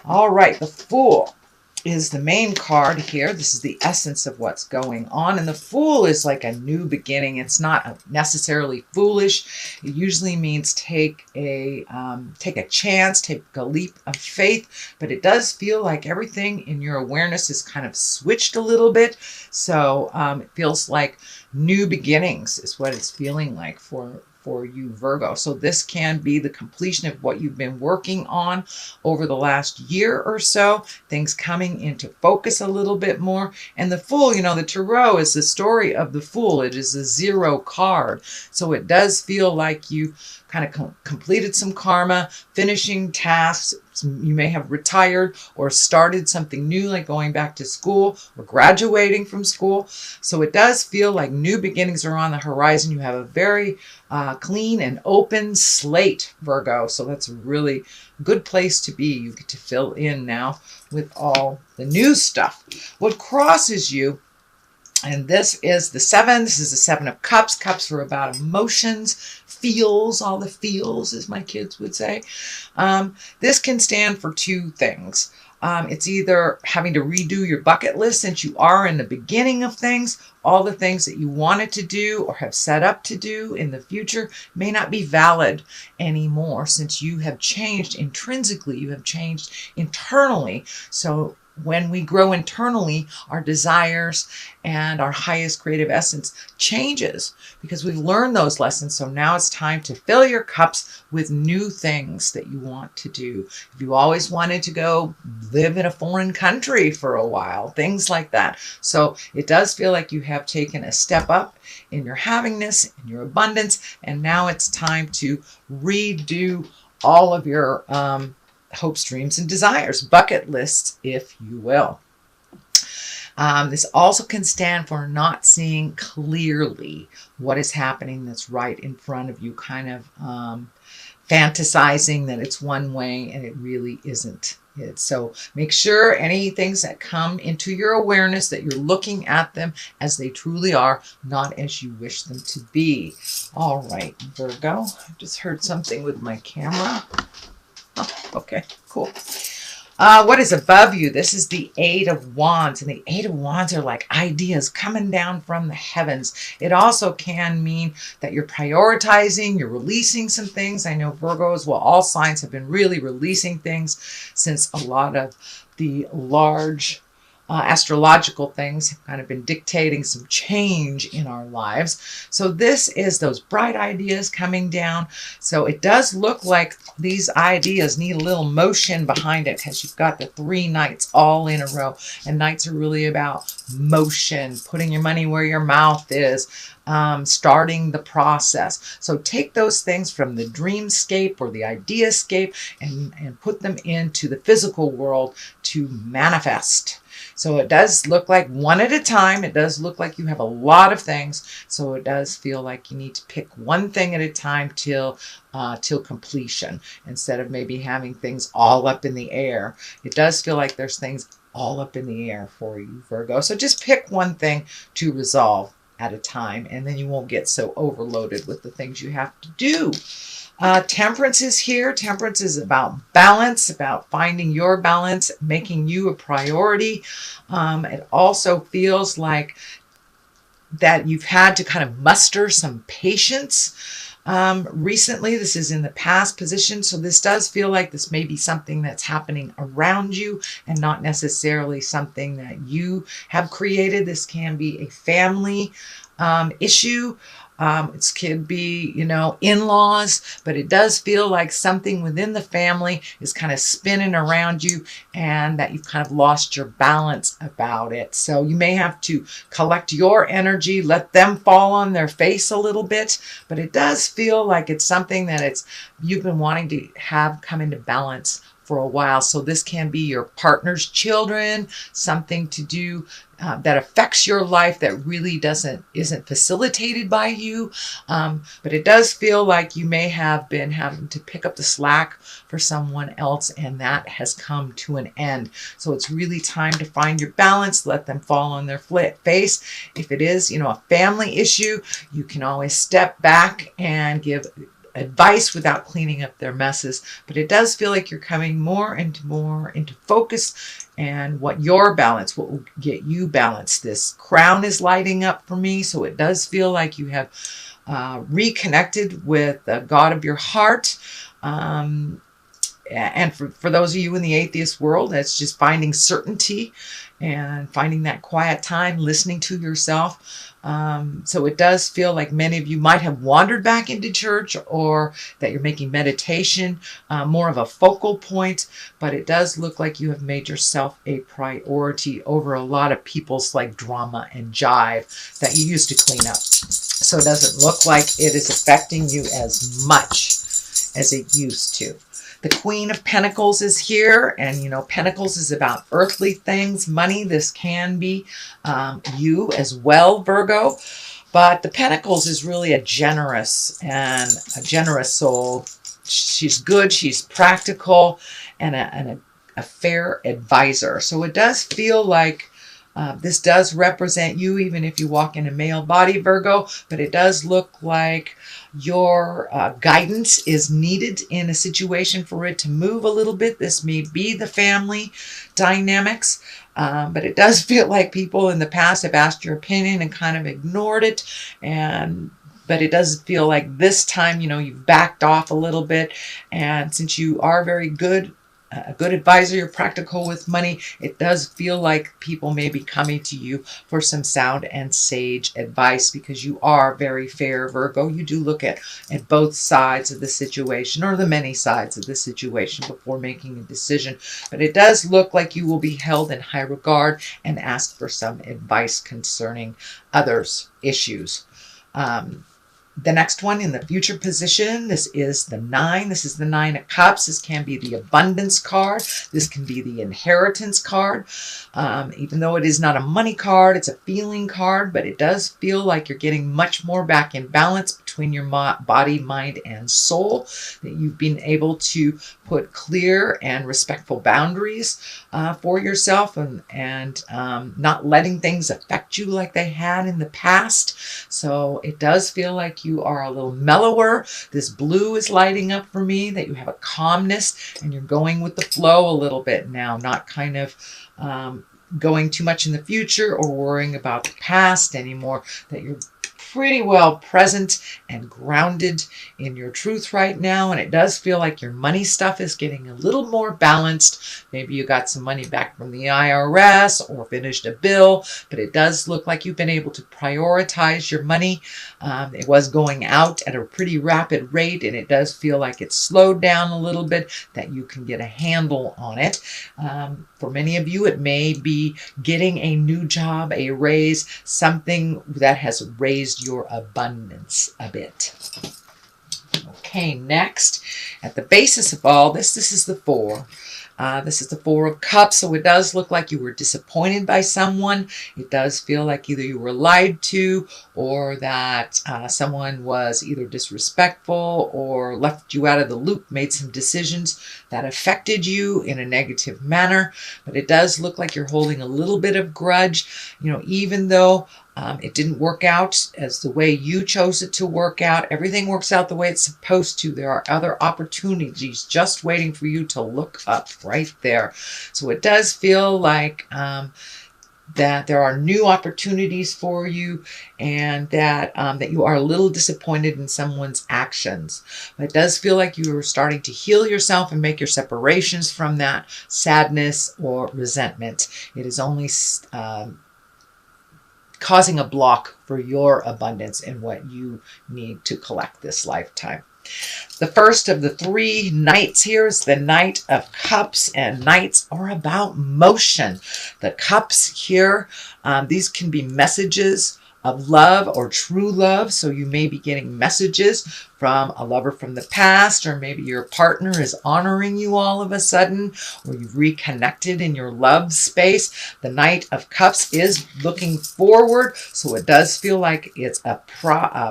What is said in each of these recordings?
All right, the Fool is the main card here. This is the essence of what's going on. And the Fool is like a new beginning. It's not necessarily foolish. It usually means take a chance, take a leap of faith. But it does feel like everything in your awareness is kind of switched a little bit. So it feels like new beginnings is what it's feeling like for you, Virgo. So this can be the completion of what you've been working on over the last year or so, things coming into focus a little bit more. And the Fool, the Tarot is the story of the Fool. It is a 0 card. So it does feel like you kind of completed some karma, finishing tasks. You may have retired or started something new, like going back to school or graduating from school. So it does feel like new beginnings are on the horizon. You have a very clean and open slate, Virgo. So that's a really good place to be. You get to fill in now with all the new stuff. What crosses you, and this is the 7. This is the 7 of Cups. Cups are about emotions, feels, all the feels, as my kids would say. This can stand for 2 things. It's either having to redo your bucket list since you are in the beginning of things. All the things that you wanted to do or have set up to do in the future may not be valid anymore since you have changed intrinsically. You have changed internally. So when we grow internally, our desires and our highest creative essence changes because we've learned those lessons. So now it's time to fill your cups with new things that you want to do. If you always wanted to go live in a foreign country for a while, things like that. So it does feel like you have taken a step up in your havingness, in your abundance, and now it's time to redo all of your hopes, dreams, and desires, bucket lists, if you will. This also can stand for not seeing clearly what is happening that's right in front of you, kind of fantasizing that it's one way and it really isn't. So make sure any things that come into your awareness that you're looking at them as they truly are, not as you wish them to be. All right, Virgo, I just heard something with my camera. Oh, okay, cool. What is above you? This is the 8 of Wands, and the 8 of Wands are like ideas coming down from the heavens. It also can mean that you're prioritizing, you're releasing some things. I know Virgos, well, all signs have been really releasing things since a lot of the large astrological things have kind of been dictating some change in our lives. So this is those bright ideas coming down. So it does look like these ideas need a little motion behind it because you've got the 3 knights all in a row. And knights are really about motion, putting your money where your mouth is, starting the process. So take those things from the dreamscape or the ideascape and put them into the physical world to manifest. So it does look like one at a time. It does look like you have a lot of things. So it does feel like you need to pick one thing at a time till completion, instead of maybe having things all up in the air. It does feel like there's things all up in the air for you, Virgo. So just pick one thing to resolve at a time, and then you won't get so overloaded with the things you have to do. Temperance is here. Temperance is about balance, about finding your balance, making you a priority. It also feels like that you've had to kind of muster some patience recently. This is in the past position. So this does feel like this may be something that's happening around you and not necessarily something that you have created. This can be a family issue. It could be, in-laws, but it does feel like something within the family is kind of spinning around you and that you've kind of lost your balance about it. So you may have to collect your energy, let them fall on their face a little bit, but it does feel like it's something that you've been wanting to have come into balance for a while. So this can be your partner's children, something to do that affects your life that really isn't facilitated by you. But it does feel like you may have been having to pick up the slack for someone else, and that has come to an end. So it's really time to find your balance, let them fall on their face. If it is, a family issue, you can always step back and give advice without cleaning up their messes. But it does feel like you're coming more into focus, and what will get you balanced. This crown is lighting up for me, so it does feel like you have reconnected with the God of your heart. And for those of you in the atheist world, that's just finding certainty and finding that quiet time, listening to yourself. So it does feel like many of you might have wandered back into church, or that you're making meditation more of a focal point, but it does look like you have made yourself a priority over a lot of people's like drama and jive that you used to clean up. So it doesn't look like it is affecting you as much as it used to. The Queen of Pentacles is here, and you know, Pentacles is about earthly things, money. This can be you as well, Virgo. But the Pentacles is really a generous soul. She's good, she's practical, and a fair advisor. So it does feel like this does represent you, even if you walk in a male body, Virgo, but it does look like your guidance is needed in a situation for it to move a little bit. This may be the family dynamics, but it does feel like people in the past have asked your opinion and kind of ignored it. But it does feel like this time, you know, you've backed off a little bit. And since you are very good, a good advisor, you're practical with money, it does feel like people may be coming to you for some sound and sage advice, because you are very fair, Virgo. You do look at both sides of the situation, or the many sides of the situation, before making a decision. But it does look like you will be held in high regard and asked for some advice concerning others' issues. The next one in the future position, this is the 9. This is the 9 of Cups. This can be the abundance card. This can be the inheritance card. Even though it is not a money card, it's a feeling card, but it does feel like you're getting much more back in balance between your body, mind, and soul. That you've been able to put clear and respectful boundaries for yourself, and not letting things affect you like they had in the past. So it does feel like you are a little mellower. This blue is lighting up for me, that you have a calmness and you're going with the flow a little bit now, not kind of going too much in the future or worrying about the past anymore, that you're pretty well present and grounded in your truth right now. And it does feel like your money stuff is getting a little more balanced. Maybe you got some money back from the IRS or finished a bill, but it does look like you've been able to prioritize your money. It was going out at a pretty rapid rate, and it does feel like it's slowed down a little bit, that you can get a handle on it. For many of you, it may be getting a new job, a raise, something that has raised your abundance a bit. Okay, next, at the basis of all this, this is the 4. This is the 4 of Cups, so it does look like you were disappointed by someone. It does feel like either you were lied to, or that someone was either disrespectful or left you out of the loop, made some decisions that affected you in a negative manner. But it does look like you're holding a little bit of grudge, you know, even though it didn't work out as the way you chose it to work out. Everything works out the way it's supposed to. There are other opportunities just waiting for you to look up right there. So it does feel like that there are new opportunities for you, and that you are a little disappointed in someone's actions. But it does feel like you are starting to heal yourself and make your separations from that sadness or resentment. It is only causing a block for your abundance and what you need to collect this lifetime. The first of the 3 knights here is the Knight of Cups, and knights are about motion. The cups here, these can be messages of love or true love. So you may be getting messages from a lover from the past, or maybe your partner is honoring you all of a sudden, or you've reconnected in your love space. The Knight of Cups is looking forward, so it does feel like it's a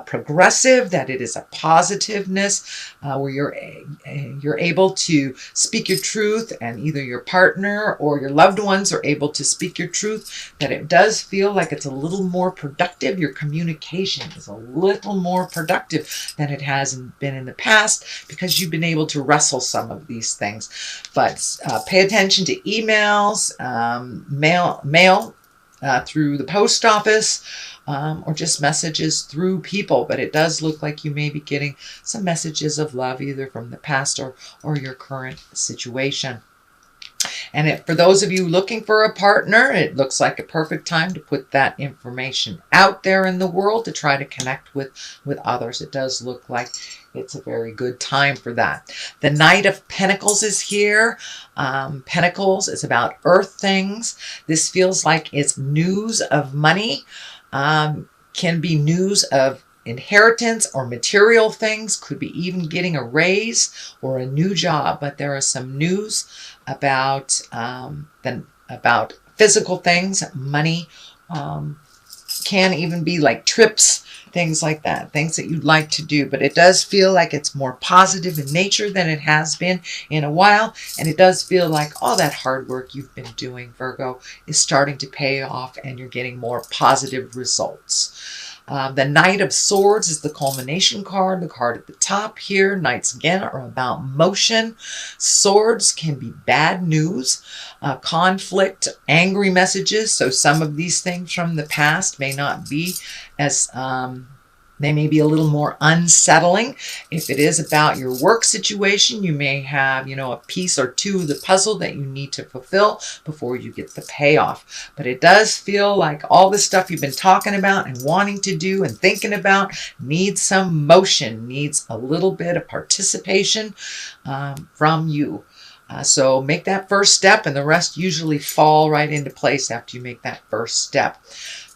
progressive, that it is a positiveness where you're able to speak your truth, and either your partner or your loved ones are able to speak your truth. That it does feel like it's a little more productive. Your communication is a little more productive than it has hasn't been in the past because you've been able to wrestle some of these things. But pay attention to emails, mail through the post office, or just messages through people. But it does look like you may be getting some messages of love either from the past or your current situation. And for those of you looking for a partner, it looks like a perfect time to put that information out there in the world to try to connect with others. It does look like it's a very good time for that. The Knight of Pentacles is here. Pentacles is about earth things. This feels like it's news of money. Can be news of inheritance or material things, could be even getting a raise or a new job. But there is some news about about physical things, money, can even be like trips, things like that, things that you'd like to do. But it does feel like it's more positive in nature than it has been in a while. And it does feel like all that hard work you've been doing, Virgo, is starting to pay off and you're getting more positive results. The Knight of Swords is the culmination card, the card at the top here. Knights, again, are about motion. Swords can be bad news, conflict, angry messages. So some of these things from the past may not be as... they may be a little more unsettling. If it is about your work situation, you may have, a piece or two of the puzzle that you need to fulfill before you get the payoff. But it does feel like all the stuff you've been talking about and wanting to do and thinking about needs some motion, needs a little bit of participation from you. So make that first step, and the rest usually fall right into place after you make that first step.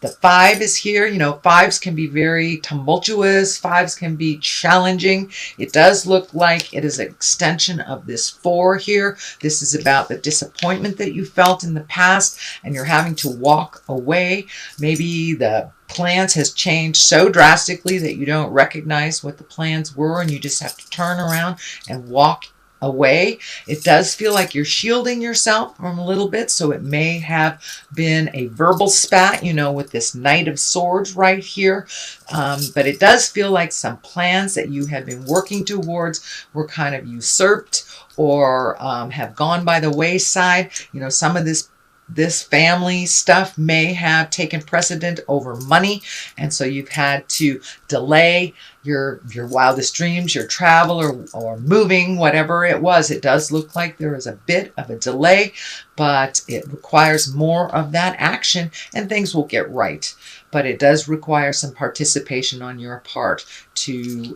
The 5 is here. Fives can be very tumultuous. Fives can be challenging. It does look like it is an extension of this 4 here. This is about the disappointment that you felt in the past and you're having to walk away. Maybe the plans has changed so drastically that you don't recognize what the plans were and you just have to turn around and walk away. It does feel like you're shielding yourself from a little bit, so it may have been a verbal spat, with this Knight of Swords right here. But it does feel like some plans that you had been working towards were kind of usurped or have gone by the wayside. Some of this family stuff may have taken precedent over money, and so you've had to delay your wildest dreams, your travel or moving, whatever it was. It does look like there is a bit of a delay, but it requires more of that action and things will get right. But it does require some participation on your part to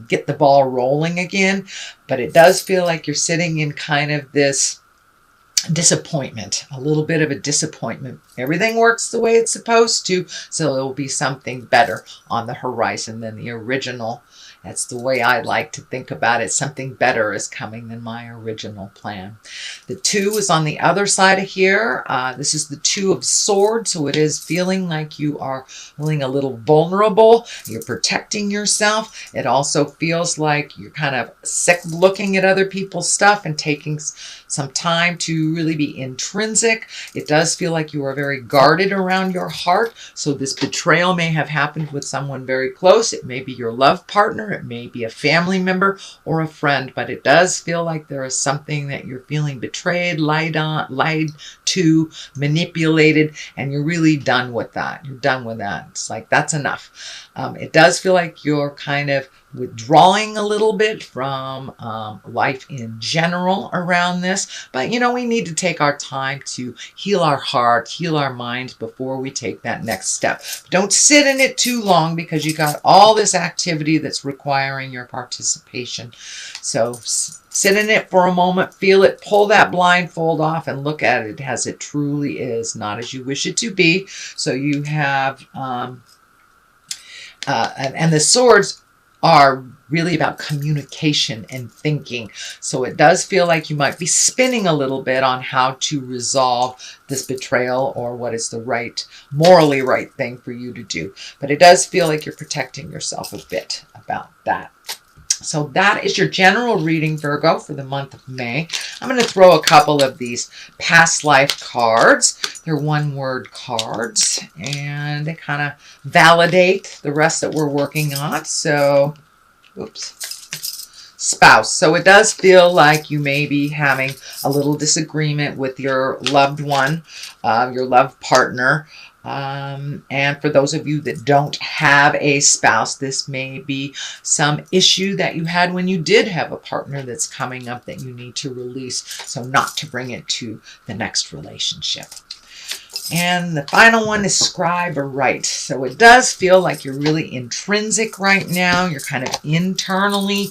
get the ball rolling again. But it does feel like you're sitting in kind of this disappointment, a little bit of a disappointment. Everything works the way it's supposed to, so there will be something better on the horizon than the original. That's the way I like to think about it. Something better is coming than my original plan. The 2 is on the other side of here. This is the 2 of Swords, so it is feeling like you are feeling a little vulnerable. You're protecting yourself. It also feels like you're kind of sick of looking at other people's stuff and taking some time to really be intrinsic. It does feel like you are very guarded around your heart. So this betrayal may have happened with someone very close. It may be your love partner. It may be a family member or a friend, but it does feel like there is something that you're feeling betrayed, lied to, manipulated, and you're really done with that. You're done with that. It's like, that's enough. It does feel like you're kind of withdrawing a little bit from life in general around this. But, we need to take our time to heal our heart, heal our minds before we take that next step. But don't sit in it too long because you got all this activity that's requiring your participation. So sit in it for a moment, feel it, pull that blindfold off and look at it as it truly is, not as you wish it to be. So you have, and the swords are really about communication and thinking. So it does feel like you might be spinning a little bit on how to resolve this betrayal or what is the right, morally right thing for you to do. But it does feel like you're protecting yourself a bit about that. So that is your general reading, Virgo, for the month of May. I'm going to throw a couple of these past life cards. They're one-word cards, and they kind of validate the rest that we're working on. So Oops. Spouse. So it does feel like you may be having a little disagreement with your loved one, your love partner. And for those of you that don't have a spouse, this may be some issue that you had when you did have a partner that's coming up that you need to release, so not to bring it to the next relationship. And the final one is scribe or write. So it does feel like you're really intrinsic right now. You're kind of internally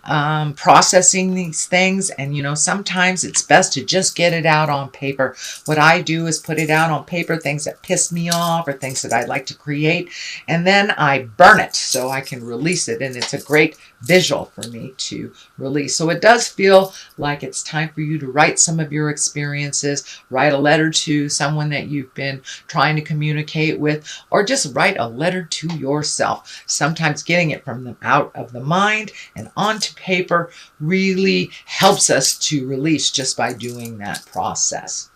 processing these things. And, you know, sometimes it's best to just get it out on paper. What I do is put it out on paper, things that piss me off or things that I'd like to create. And then I burn it so I can release it. And it's a great visual for me to release. So it does feel like it's time for you to write some of your experiences, write a letter to someone that you've been trying to communicate with, or just write a letter to yourself. Sometimes getting it from them out of the mind and onto paper really helps us to release just by doing that process.